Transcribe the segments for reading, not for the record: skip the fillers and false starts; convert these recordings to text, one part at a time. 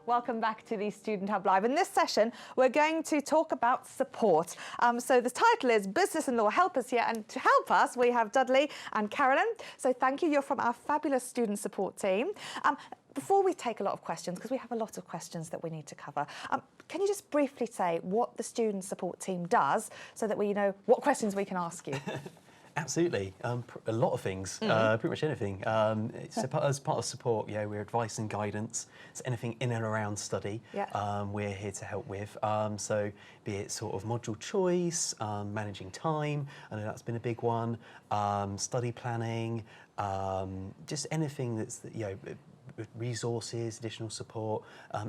Welcome back to the Student Hub Live. In this session, we're going to talk about support. So the title is Business and Law Help Us Here, and to help us, we have Dudley and Carolyn. So thank you. You're from our fabulous student support team. Before we take a lot of questions, because we have a lot of questions that we need to cover, can you just briefly say what the student support team does so that we know what questions we can ask you? Absolutely, a lot of things, pretty much anything. As part of support, we're advice and guidance. So anything in and around study, we're here to help with. So be it sort of module choice, managing time, I know that's been a big one, study planning, just anything that's, resources, additional support,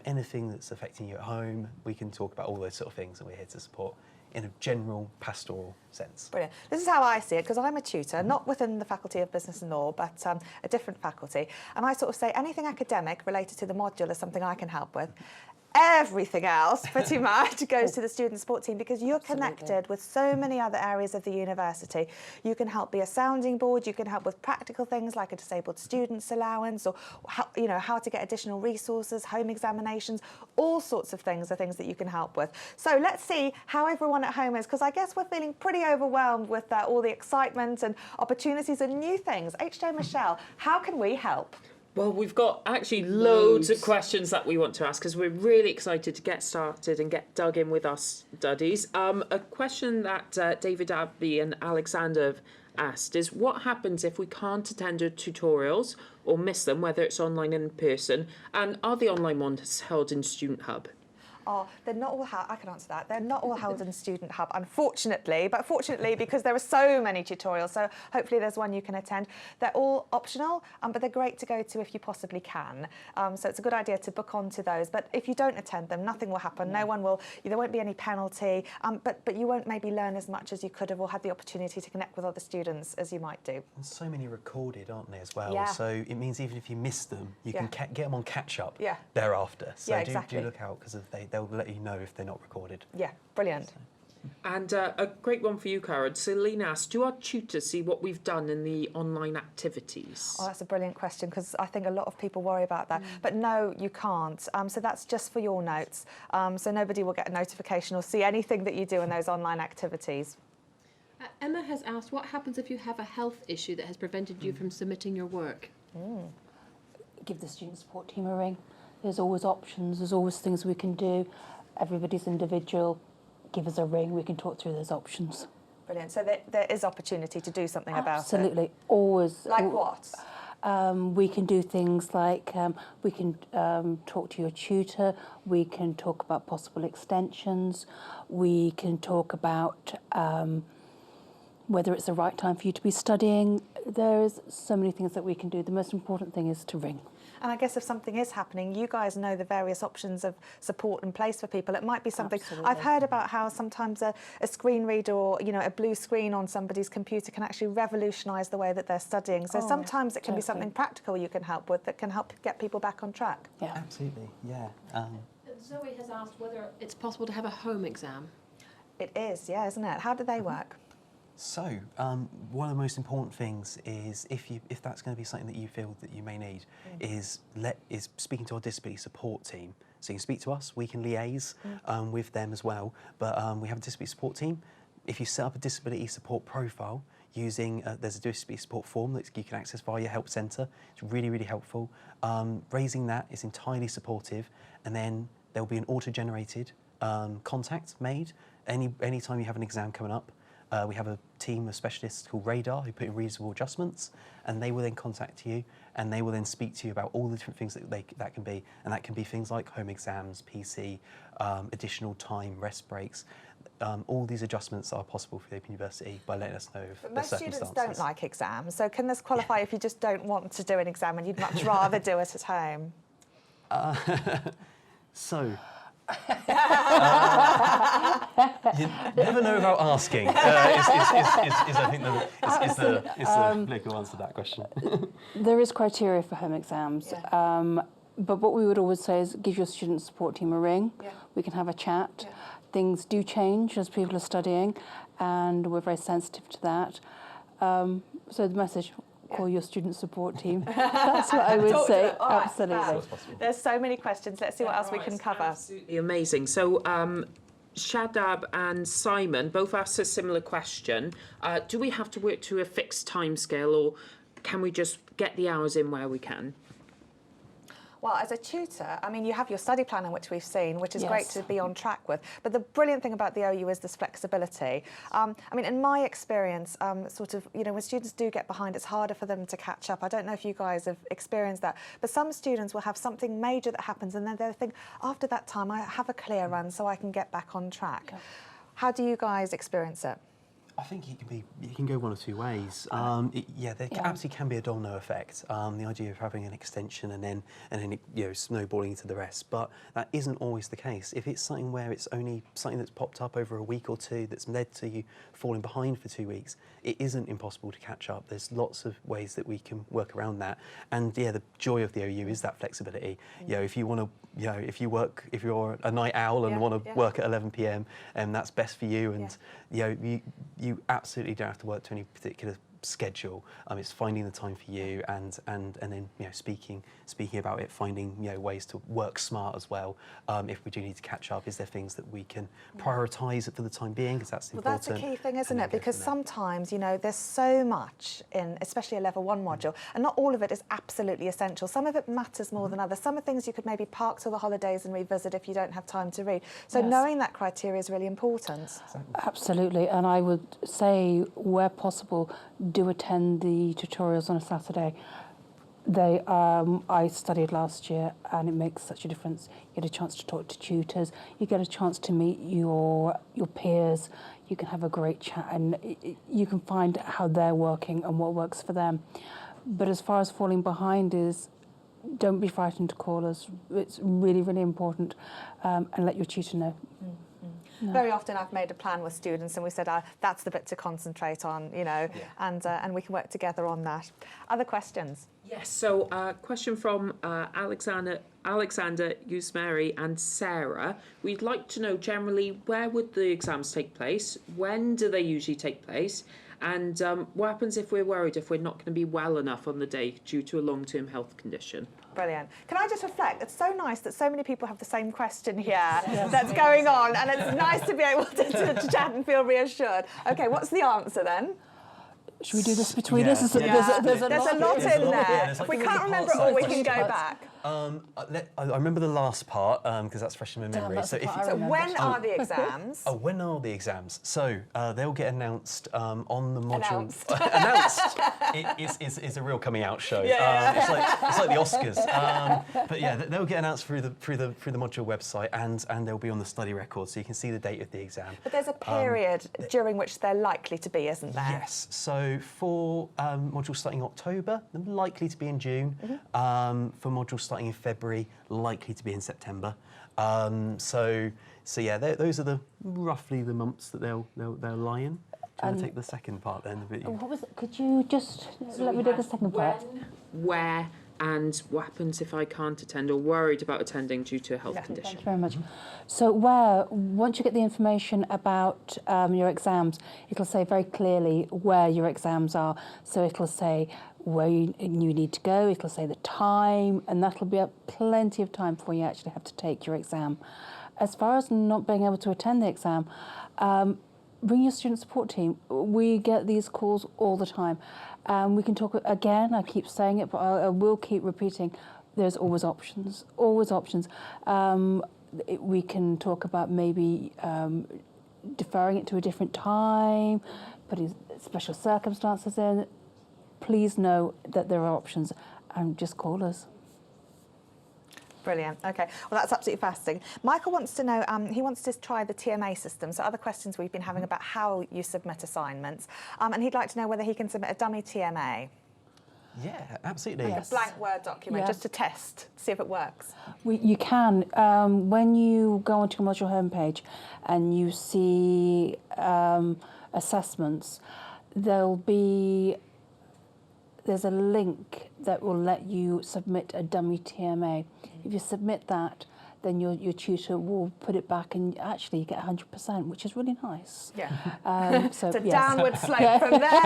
anything that's affecting you at home, we can talk about all those sort of things, and we're here to support in a general pastoral sense. Brilliant. This is how I see it, because I'm a tutor, not within the Faculty of Business and Law, but a different faculty. And I sort of say anything academic related to the module is something I can help with. Everything else, pretty much, goes to the student support team, because you're connected with so many other areas of the university. You can help be a sounding board, you can help with practical things like a disabled students allowance, or how to get additional resources, home examinations, all sorts of things are things that you can help with. So let's see how everyone at home is, because I guess we're feeling pretty overwhelmed with all the excitement and opportunities and new things. HJ Michelle, how can we help? Well, we've got actually loads of questions that we want to ask, because we're really excited to get started and get dug in with our studies. A question that David Abbey and Alexander have asked is, what happens if we can't attend our tutorials or miss them, whether it's online and in person, and are the online ones held in Student Hub? Oh, they're not all I can answer that. They're not all held in Student Hub, unfortunately, but fortunately, because there are so many tutorials, so hopefully there's one you can attend. They're all optional, but they're great to go to if you possibly can. So it's a good idea to book onto those. But if you don't attend them, nothing will happen. No one will, there won't be any penalty, but you won't maybe learn as much as you could have or had the opportunity to connect with other students as you might do. And so many recorded, aren't they, as well? Yeah. So it means even if you miss them, you can get them on catch-up thereafter. So exactly. do look out, because they'll let you know if they're not recorded. Yeah, brilliant. And a great one for you, Karen. Celine asked, do our tutors see what we've done in the online activities? Oh, that's a brilliant question, because I think a lot of people worry about that. But no, you can't. So that's just for your notes. So nobody will get a notification or see anything that you do in those online activities. Emma has asked, what happens if you have a health issue that has prevented you from submitting your work? Give the student support team a ring. There's always options, there's always things we can do. Everybody's individual. Give us a ring, we can talk through those options. Brilliant. So there is opportunity to do something about it. Absolutely, always. Like what? We can do things like we can talk to your tutor, we can talk about possible extensions, we can talk about whether it's the right time for you to be studying. There's so many things that we can do. The most important thing is to ring. And I guess if something is happening, you guys know the various options of support in place for people. It might be something. Absolutely. I've heard about how sometimes a screen reader or a blue screen on somebody's computer can actually revolutionise the way that they're studying. So sometimes it can be something practical you can help with that can help get people back on track. Yeah, absolutely. Yeah. Zoe has asked whether it's possible to have a home exam. It is, yeah, isn't it? How do they work? So, one of the most important things is if that's going to be something that you feel that you may need, is speaking to our disability support team. So you can speak to us, we can liaise with them as well. But we have a disability support team. If you set up a disability support profile using, there's a disability support form that you can access via your help centre. It's really, really helpful. Raising that is entirely supportive, and then there'll be an auto-generated contact made any time you have an exam coming up. We have a team of specialists called Radar who put in reasonable adjustments, and they will then contact you and they will then speak to you about all the different things that can be. And that can be things like home exams, PC, additional time, rest breaks. All these adjustments are possible for the Open University by letting us know of the Most circumstances. students don't like exams, so can this qualify if you just don't want to do an exam and you'd much rather do it at home? You never know without asking. I think is the political answer to that question. There is criteria for home exams, but what we would always say is give your student support team a ring. We can have a chat. Things do change as people are studying, and we're very sensitive to that. So the message, call your student support team. That's what I would Talk to say. them. All right, Absolutely. fab. There's so many questions. Let's see what else we can cover. Absolutely amazing. So, Shadab and Simon both asked a similar question. Do we have to work to a fixed timescale, or can we just get the hours in where we can? Well, as a tutor, I mean, you have your study planner, which we've seen, which is Yes. great to be on track with. But the brilliant thing about the OU is this flexibility. I mean, in my experience, sort of, you know, when students do get behind, it's harder for them to catch up. I don't know if you guys have experienced that, but some students will have something major that happens, and then they'll think, after that time, I have a clear run so I can get back on track. Yeah. How do you guys experience it? I think it can go one or two ways. There absolutely can be a domino effect. The idea of having an extension and then it, snowballing into the rest, but that isn't always the case. If it's something where it's only something that's popped up over a week or two that's led to you falling behind for 2 weeks, it isn't impossible to catch up. There's lots of ways that we can work around that. And the joy of the OU is that flexibility. If you want to, if you're a night owl and want to work at 11 p.m. and that's best for you, and you absolutely don't have to work to any particular schedule. It's finding the time for you, and then speaking about it, finding ways to work smart as well. If we do need to catch up, is there things that we can prioritise for the time being? Because that's important. Well, that's a key thing, isn't it? Because sometimes there's so much in, especially a level 1 module, and not all of it is absolutely essential. Some of it matters more than others. Some of things you could maybe park till the holidays and revisit if you don't have time to read. So knowing that criteria is really important. Absolutely, and I would say, where possible, do attend the tutorials on a Saturday. I studied last year, and it makes such a difference. You get a chance to talk to tutors, you get a chance to meet your peers, you can have a great chat, and you can find how they're working and what works for them. But as far as falling behind is, don't be frightened to call us. It's really, really important, and let your tutor know. No. Very often I've made a plan with students and we said, that's the bit to concentrate on, and we can work together on that. Other questions? Yes, so question from Alexander, Yusmeri and Sarah. We'd like to know generally, where would the exams take place? When do they usually take place? And what happens if we're worried if we're not going to be well enough on the day due to a long-term health condition? Brilliant. Can I just reflect? It's so nice that so many people have the same question here that's going on, and it's nice to be able to chat and feel reassured. Okay, what's the answer then? Should we do this between us? There's a lot in there. If we can't remember it all, we can go back. I remember the last part because that's fresh in my memory. So when are the exams? When are the exams? So they'll get announced on the module. Announced. It's a real coming out show. It's like the Oscars. But yeah, they'll get announced through the module website, and they'll be on the study record, so you can see the date of the exam. But there's a period during which they're likely to be, isn't there? Yes. So for modules starting October, they're likely to be in June. For modules starting in February, likely to be in September. So yeah, those are roughly the months that they'll lie in. Do you want to take the second part then? What was it? Could you just let me do the second part? Where, and what happens if I can't attend or worried about attending due to a health condition? Thank you very much. So once you get the information about your exams, it'll say very clearly where your exams are. So it'll say where you need to go, it'll say the time, and that'll be plenty of time before you actually have to take your exam. As far as not being able to attend the exam, bring your student support team. We get these calls all the time. We can talk again, I keep saying it, but I will keep repeating, there's always options, always options. We can talk about maybe deferring it to a different time, putting special circumstances in. Please know that there are options, and just call us. Brilliant. Okay. Well, that's absolutely fascinating. Michael wants to know, he wants to try the TMA system. So other questions we've been having about how you submit assignments. And he'd like to know whether he can submit a dummy TMA. Yeah, absolutely. Like a blank Word document, just to test, see if it works. You can. When you go onto your module homepage and you see assessments, there's a link that will let you submit a dummy TMA. If you submit that, then your tutor will put it back and actually you get 100%, which is really nice. Yeah. So It's a yes. downward slope from there.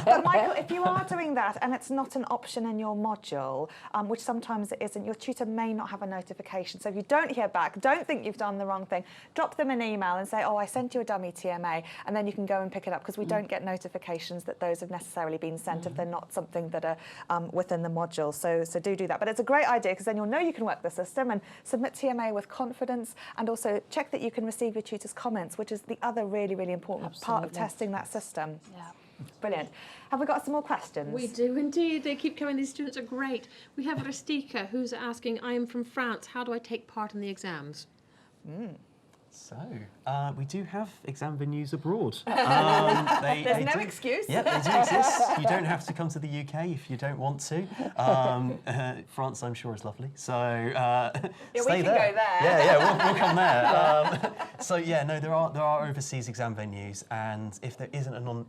But Michael, if you are doing that and it's not an option in your module, which sometimes it isn't, your tutor may not have a notification. So if you don't hear back, don't think you've done the wrong thing, drop them an email and say, oh, I sent you a dummy TMA, and then you can go and pick it up, because we don't get notifications that those have necessarily been sent if they're not something that are within the module. So do that. But it's a great idea, because then you'll know you can work the system and submit TMA with confidence, and also check that you can receive your tutor's comments, which is the other really, really important part of Absolutely. testing that system. Yeah. Brilliant. Have we got some more questions? We do indeed. They keep coming. These students are great. We have Rastika who's asking, I am from France. How do I take part in the exams? So, we do have exam venues abroad. There's no excuse. Yeah, they do exist. You don't have to come to the UK if you don't want to. France, I'm sure, is lovely. So, we stay can there. go there. Yeah, we'll come there. So, yeah, no, there are overseas exam venues, and if there isn't an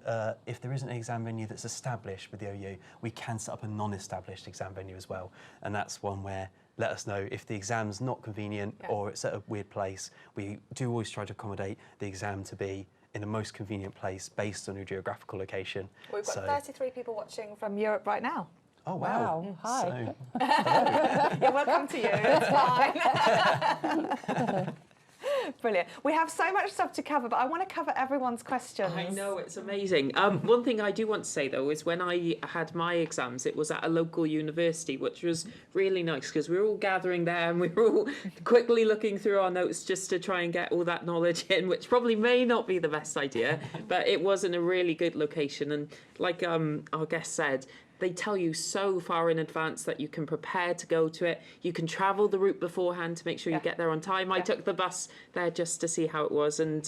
exam venue that's established with the OU, we can set up a non-established exam venue as well, and that's one where, let us know if the exam's not convenient or it's at a weird place. We do always try to accommodate the exam to be in the most convenient place based on your geographical location. We've got 33 people watching from Europe right now. Oh, wow. Hi. So, You're welcome to you. It's fine. Brilliant. We have so much stuff to cover, but I want to cover everyone's questions. I know, it's amazing. One thing I do want to say, though, is when I had my exams, it was at a local university, which was really nice, because we were all gathering there and we were all quickly looking through our notes just to try and get all that knowledge in, which probably may not be the best idea, but it was in a really good location. And like our guest said, they tell you so far in advance that you can prepare to go to it. You can travel the route beforehand to make sure you get there on time. I took the bus there just to see how it was. And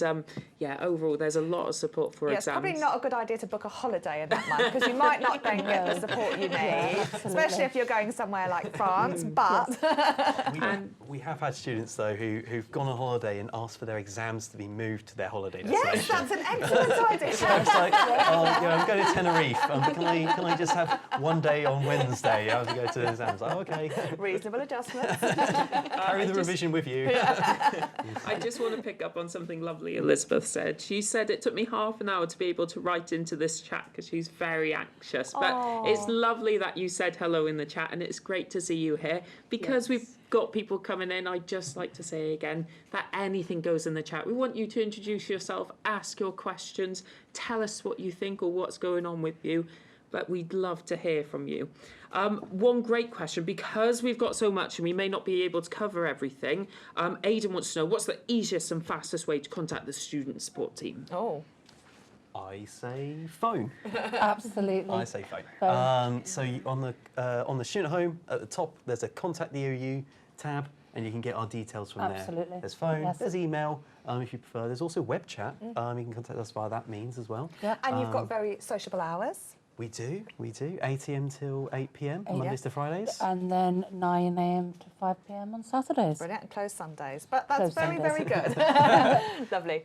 overall, there's a lot of support for exams. It's probably not a good idea to book a holiday in that month, because you might not then get the support you need, especially if you're going somewhere like France. But we have had students, though, who've gone on holiday and asked for their exams to be moved to their holiday destination. yes, that's an excellent idea. So I was like, I'm going to Tenerife, but can I just have one day on Wednesday? I have to go to the exams. Oh, okay. Reasonable adjustments. Carry the revision with you. I just want to pick up on something lovely Elizabeth said. She said it took me half an hour to be able to write into this chat because she's very anxious. But it's lovely that you said hello in the chat, and it's great to see you here. Because we've got people coming in, I'd just like to say again that anything goes in the chat. We want you to introduce yourself, ask your questions, tell us what you think or what's going on with you. But we'd love to hear from you. One great question, because we've got so much and we may not be able to cover everything, Aidan wants to know, what's the easiest and fastest way to contact the student support team? Oh. I say phone. Absolutely. I say phone. So on the student home at the top, there's a Contact the OU tab, and you can get our details from there. Absolutely. There's phone, Yes. there's email, if you prefer. There's also web chat. You can contact us via that means as well. Yeah. And you've got very sociable hours. We do. 8 a.m. till 8 p.m. Mondays to Fridays. And then 9 a.m. to 5 p.m. on Saturdays. Brilliant. And closed Sundays. But that's Closed very, Sundays. very good. Lovely.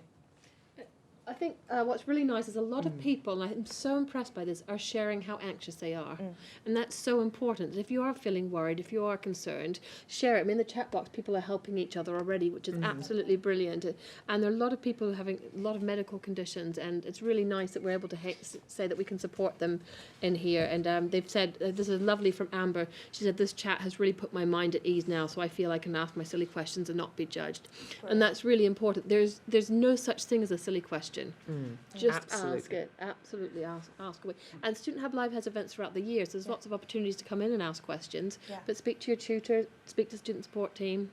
I think what's really nice is a lot of people, and I'm so impressed by this, are sharing how anxious they are. And that's so important. If you are feeling worried, if you are concerned, share it. I mean, in the chat box, people are helping each other already, which is absolutely brilliant. And there are a lot of people having a lot of medical conditions, and it's really nice that we're able to say that we can support them in here. And they've said, this is lovely from Amber, she said, this chat has really put my mind at ease now, so I feel I can ask my silly questions and not be judged. Right. And that's really important. There's no such thing as a silly question. Just ask it. Absolutely ask away. And Student Hub Live has events throughout the year, so there's lots of opportunities to come in and ask questions. But speak to your tutor, speak to the student support team.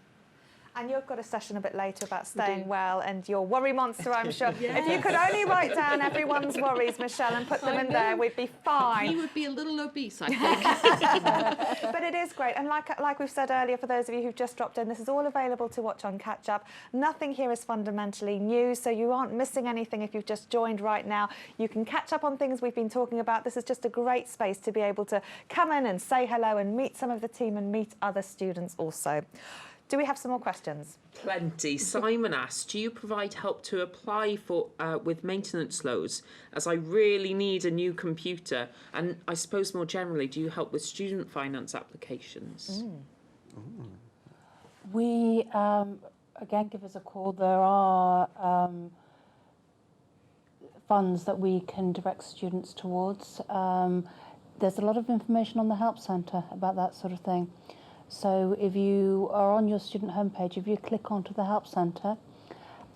And you've got a session a bit later about staying well and your worry monster, I'm sure. If you could only write down everyone's worries, Michelle, and put them in there, we'd be fine. He would be a little obese, I think. But it is great. And like we've said earlier, for those of you who've just dropped in, this is all available to watch on Catch Up. Nothing here is fundamentally new, so you aren't missing anything if you've just joined right now. You can catch up on things we've been talking about. This is just a great space to be able to come in and say hello and meet some of the team and meet other students also. Do we have some more questions? Plenty. Simon asks, do you provide help to apply for with maintenance loans, as I really need a new computer? And I suppose more generally, do you help with student finance applications? We, again, give us a call. There are funds that we can direct students towards. There's a lot of information on the Help Centre about that sort of thing. So if you are on your student homepage, if you click onto the Help Centre,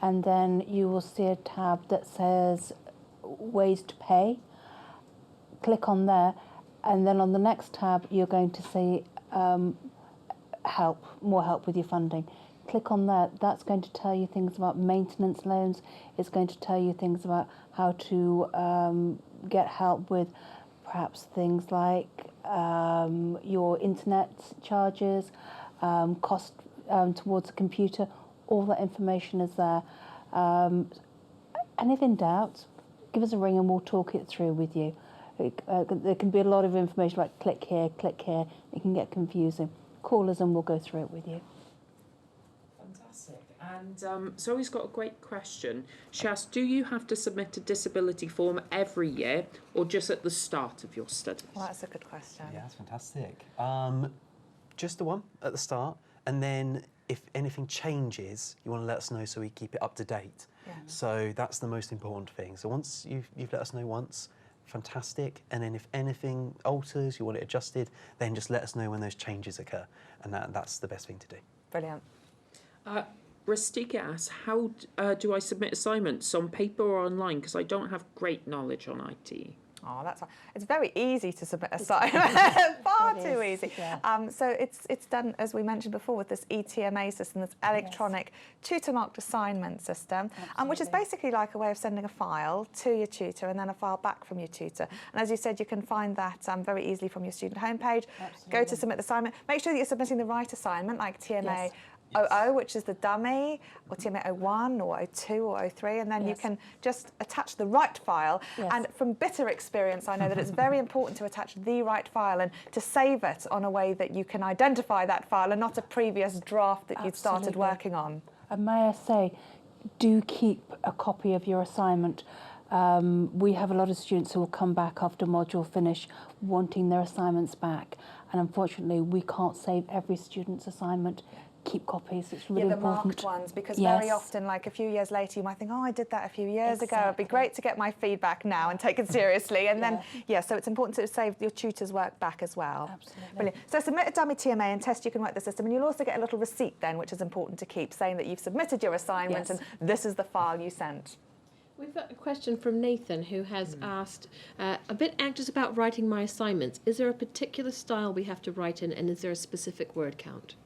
and then you will see a tab that says Ways to Pay. Click on there, and then on the next tab, you're going to see more help with your funding. Click on that. That's going to tell you things about maintenance loans. It's going to tell you things about how to get help with perhaps things like your internet charges, cost towards a computer. All that information is there. And if in doubt, give us a ring and we'll talk it through with you. There can be a lot of information like click here. It can get confusing. Call us and we'll go through it with you. Fantastic. And Zoe's got a great question. She asked, do you have to submit a disability form every year or just at the start of your studies? Well, that's a good question. Yeah, that's fantastic. Just the one at the start, and then if anything changes, you want to let us know so we keep it up to date. Yeah. So that's the most important thing. So once you've let us know once, fantastic. And then if anything alters, you want it adjusted, then just let us know when those changes occur. And that's the best thing to do. Brilliant. Rastika asks, how do I submit assignments, on paper or online? Because I don't have great knowledge on IT. Oh, that's fine. It's very easy to submit assignment. Far too easy. Yeah. So it's done, as we mentioned before, with this ETMA system, this electronic tutor-marked assignment system, which is basically like a way of sending a file to your tutor and then a file back from your tutor. And as you said, you can find that very easily from your student homepage. Absolutely. Go to submit the assignment. Make sure that you're submitting the right assignment, like TMA. Yes. 00, which is the dummy, or TMA 01 or 02 or 03, and then you Yes. can just attach the right file. Yes. And from bitter experience, I know that it's very important to attach the right file and to save it on a way that you can identify that file and not a previous draft that you'd started Absolutely. working on. And may I say, do keep a copy of your assignment. We have a lot of students who will come back after module finish wanting their assignments back. And unfortunately, we can't save every student's assignment. Keep copies, it's really the important. marked ones, because Yes. very often, like a few years later, you might think, oh, I did that a few years ago. It'd be Exactly. great to get my feedback now and take it seriously. And then, so it's important to save your tutor's work back as well. Absolutely. Brilliant. So submit a dummy TMA and test you can work the system. And you'll also get a little receipt then, which is important to keep, saying that you've submitted your assignment Yes. and this is the file you sent. We've got a question from Nathan who has asked, a bit anxious about writing my assignments. Is there a particular style we have to write in, and is there a specific word count?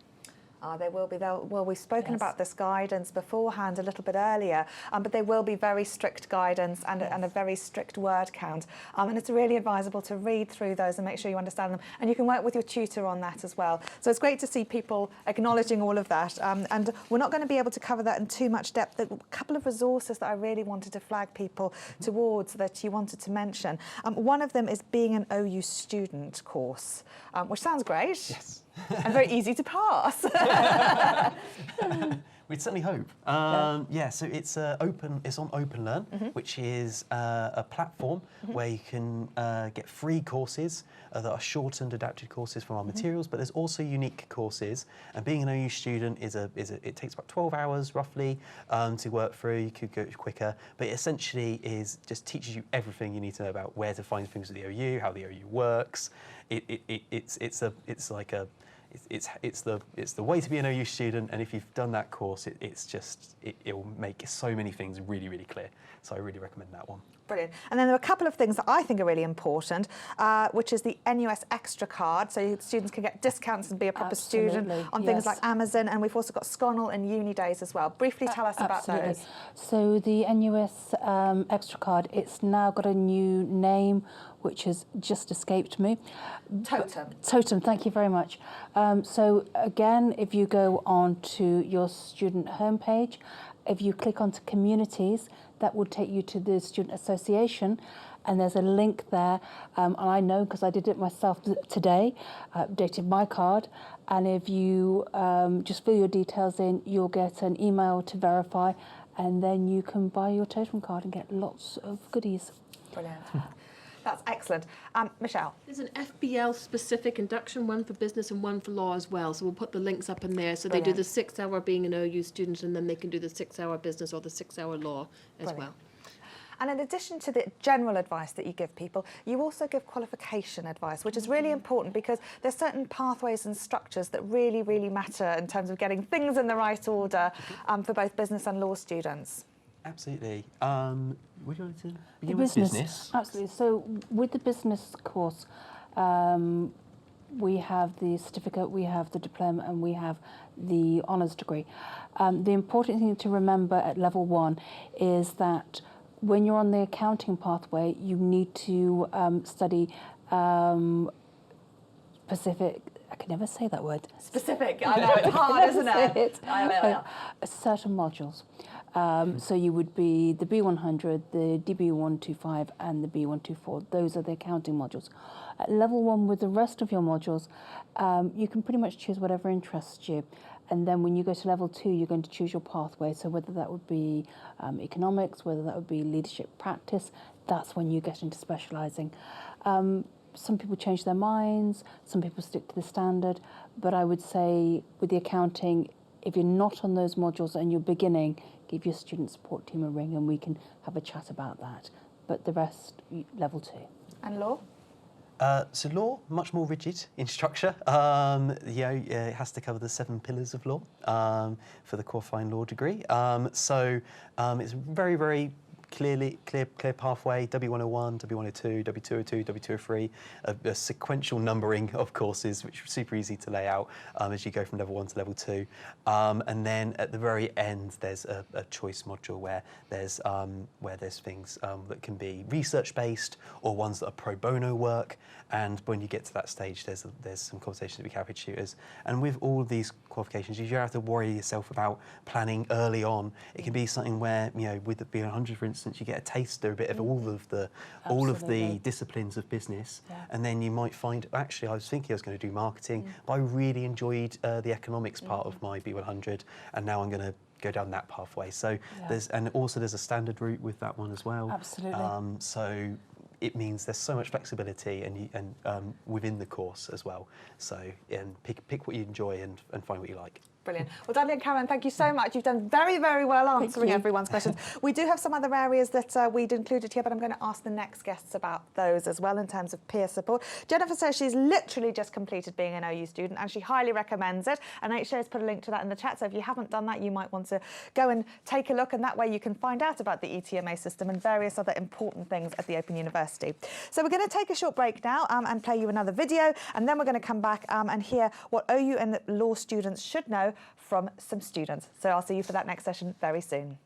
There will be. Well, we've spoken Yes. about this guidance beforehand a little bit earlier, but there will be very strict guidance and a very strict word count. And it's really advisable to read through those and make sure you understand them. And you can work with your tutor on that as well. So it's great to see people acknowledging all of that. And we're not going to be able to cover that in too much depth. A couple of resources that I really wanted to flag people towards that you wanted to mention. One of them is Being an OU Student course, which sounds great. Yes. And very easy to pass. We'd certainly hope. So it's open. It's on OpenLearn, which is a platform where you can get free courses that are shortened, adapted courses from our materials. But there's also unique courses. And being an OU student it takes about 12 hours roughly to work through. You could go quicker, but it essentially just teaches you everything you need to know about where to find things with the OU, how the OU works. It's the way to be an OU student, and if you've done that course, it will make so many things really, really clear. So I really recommend that one. Brilliant. And then there are a couple of things that I think are really important, which is the NUS Extra card. So students can get discounts and be a proper student on things like Amazon. And we've also got Sconnell and Uni Days as well. Briefly tell us about those. So the NUS Extra card, it's now got a new name, which has just escaped me. Totem, thank you very much. So again, if you go on to your student homepage, if you click onto communities, that will take you to the Student Association, and there's a link there. And I know because I did it myself today, updated my card. And if you just fill your details in, you'll get an email to verify, and then you can buy your Totem card and get lots of goodies. Brilliant. That's excellent. Michelle. There's an FBL specific induction, one for business and one for law as well. So we'll put the links up in there. So they do the 6 hour being an OU student, and then they can do the 6 hour business or the 6 hour law as well. And in addition to the general advice that you give people, you also give qualification advice, which is really important because there's certain pathways and structures that really, really matter in terms of getting things in the right order for both business and law students. Absolutely. Would you like to begin with business? Absolutely. So with the business course, we have the certificate, we have the diploma, and we have the honours degree. The important thing to remember at level 1 is that when you're on the accounting pathway, you need to study specific. I can never say that word. Specific. I know, it's hard, isn't it? Certain modules. So you would be the B100, the DB125, and the B124. Those are the accounting modules. At level 1, with the rest of your modules, you can pretty much choose whatever interests you. And then when you go to level 2, you're going to choose your pathway. So whether that would be economics, whether that would be leadership practice, that's when you get into specialising. Some people change their minds, some people stick to the standard, but I would say with the accounting, if you're not on those modules and you're beginning, give your student support team a ring and we can have a chat about that. But the rest, level 2. And law? So law, much more rigid in structure. It has to cover the 7 pillars of law for the qualifying law degree. It's very, very clear pathway, W101, W102, W202, W203, a sequential numbering of courses, which are super easy to lay out as you go from level 1 to level 2. And then at the very end, there's a choice module where there's things that can be research-based or ones that are pro bono work. And when you get to that stage, there's some conversations with capital tutors. And with all of these qualifications, you don't have to worry yourself about planning early on. It can be something where, with the B100, for instance, you get a taster a bit of all of the disciplines of business, and then you might find, actually, I was thinking I was going to do marketing, but I really enjoyed the economics part of my B100, and now I'm going to go down that pathway. So there's a standard route with that one as well. Absolutely. So it means there's so much flexibility and within the course as well. So pick what you enjoy and find what you like. Brilliant. Well, Dudley and Karen, thank you so much. You've done very, very well answering everyone's questions. We do have some other areas that we'd included here, but I'm going to ask the next guests about those as well in terms of peer support. Jennifer says she's literally just completed being an OU student and she highly recommends it. And HA has put a link to that in the chat. So if you haven't done that, you might want to go and take a look. And that way you can find out about the ETMA system and various other important things at the Open University. So we're going to take a short break now and play you another video. And then we're going to come back and hear what OU and law students should know from some students. So I'll see you for that next session very soon.